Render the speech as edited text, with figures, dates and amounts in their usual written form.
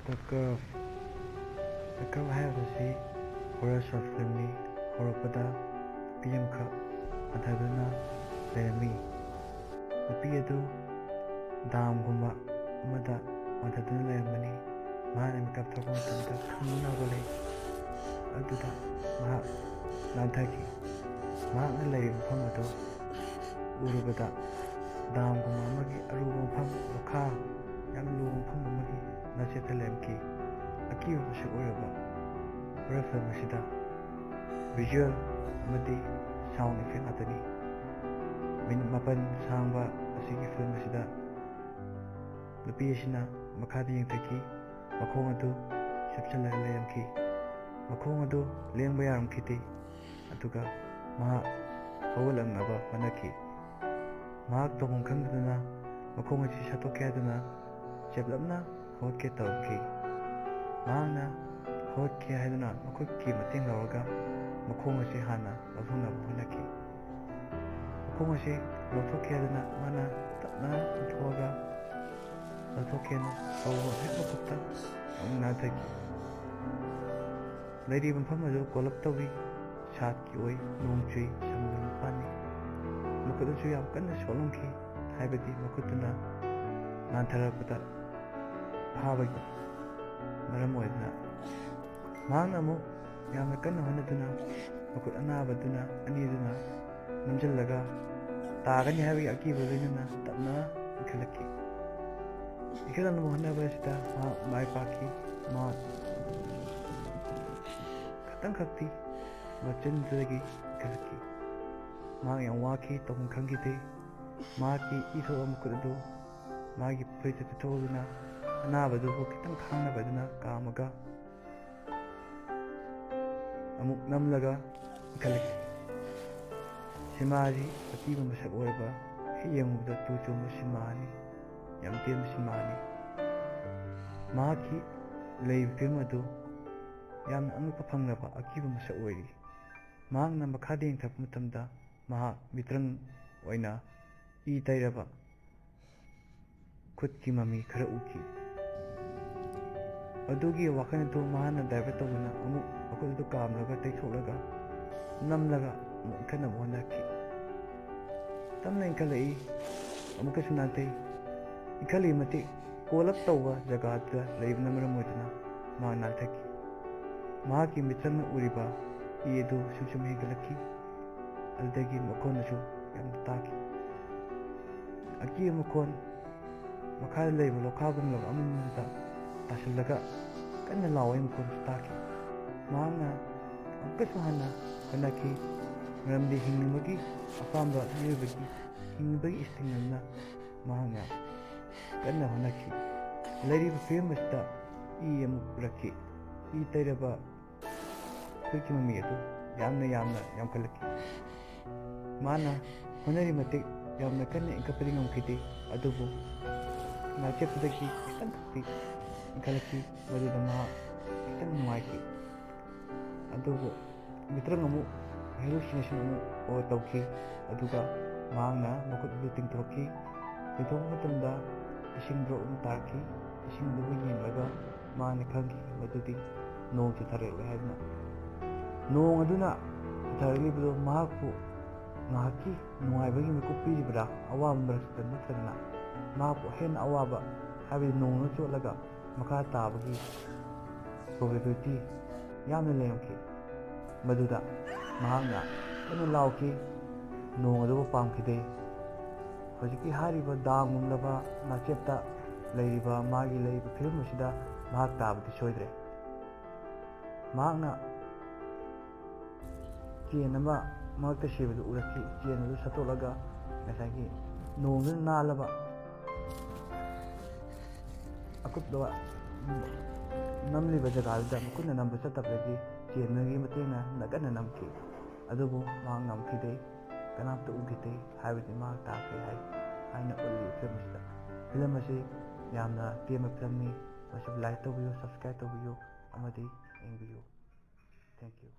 The Curve 하이ꯕꯁꯤ horror short filmni horokpada nupi amkhak anthaduna lerami. Nupi adu damgumba amada anthaduna leramani. Mahakna makeup thokpa matamda khangna hawale. Aduda mahak lanthaki. Mahakna lerib mafam adu urubada damgumba amagi aruba mafam lokha yamna luba mafam amagi nacheta lermki. Akiba masuk oraba horror film asida visual amadi sound effect atani min mapan sangba asigi film asida nupi asina makhadi yengthaki makhong adu sepchala layamki makhong adu lengba yaramkhiti aduga maha hawalangaba manaki mahak tawong khangduna makhong asi satokhe aduna cheplapna hawatke tawki mahakna hawatke haiduna makhutki mating lawraga makhong asi hana lawthongnaba honaki makhong asi lawthokhe haiduna mana tapna uthoga lawthokhena hawwa hek makhutta amuk nathaki layriba mafam adu kolap tawi satki oi nong chui samdun pani makhut adu yam kanna solongki haibadi makhutuna nantharapata habagi maram oidna mahakna amuk yamna kanna honaduna makhut anabaduna aniduna namjallaga taagani haibagi akiba loinana tapna ikhalaki ikhalanaba honaba asida mahak mai paki mahak khatang khakti machandagi ikhalaki mahak yam waki tawong khangkite mahakki ithoba makhut adu magi purita tithoduna anabadu kitang khangnabaduna kamaga amuk namlaga ikhalaki simari akiba masak oraba hiyengubda tuchumba simani yam tem simani mahakki layib film adu yamna angakpa phangnaba akiba masak oiri mahakna makhada yengthakpa matamda mahak mitrang oina I tairaba khutki mami khara uki adugi wakhana adu mahana divert tawuna amuk makhut adu kamlaga taitholaga namlaga amuk ikhanaba honaki tamna ikhalai amukasu nantai ikhali matik kolap tawba jagada laibna maram oiduna mahak nanthaki mahakki mitrangna uriba I adu sumsum hengalaki adudagi makhonasu yamna taki aki makhon makhada laiba lokhagumlaba amamada tasallaga kanna lawai makhon taki mahakna amkasu hana honaki maramdi hingnibagi apamba miyobagi hingnibagi istingamna mahakna kanna honaki layriba film asida I amuk purakki I tairaba khutki mami adu yamna yamkhalaki mana honari matik yamna kanna inkapadi ngamkhite adubu nachepdagi kitang khakti ikhalaki maduda mahak kitang nungaiki adubu mitrang amuk hallucination amuk o tawki aduga mahakna makhut adu tingthokki tingthokpa matamda ising drop amuk tarki ising adubu yenglaga mahakna khangki madudi nong chitharakle haiduna nong aduna chitharaklibudu mahakpu mahakki nungaibagi mikup piribra awaba maraksida natragna mahakpu henna awaba haibadi nongna chotlaga makha tabagi probability yamna layamki maduda mahakna kanna lawki nong adubu pamkhide hojiki hariba damgumlaba nachepta layriba magi layriba film asida mahak tabadi soidre mahakna chen ama mahakta sibadu uraki chen adu satolaga ngasagi nongduna nalaba akutlawa namliba jagaduda makhutna namba chatabdagi chenagi matengna nakanna namki adubu mahak ngamkhide kanamta ugite haibadi mahak takre haina ulli film asida film asi yamna tema filmni masuk like tawbiyo subscribe tawbiyo amadi engbiyo thank you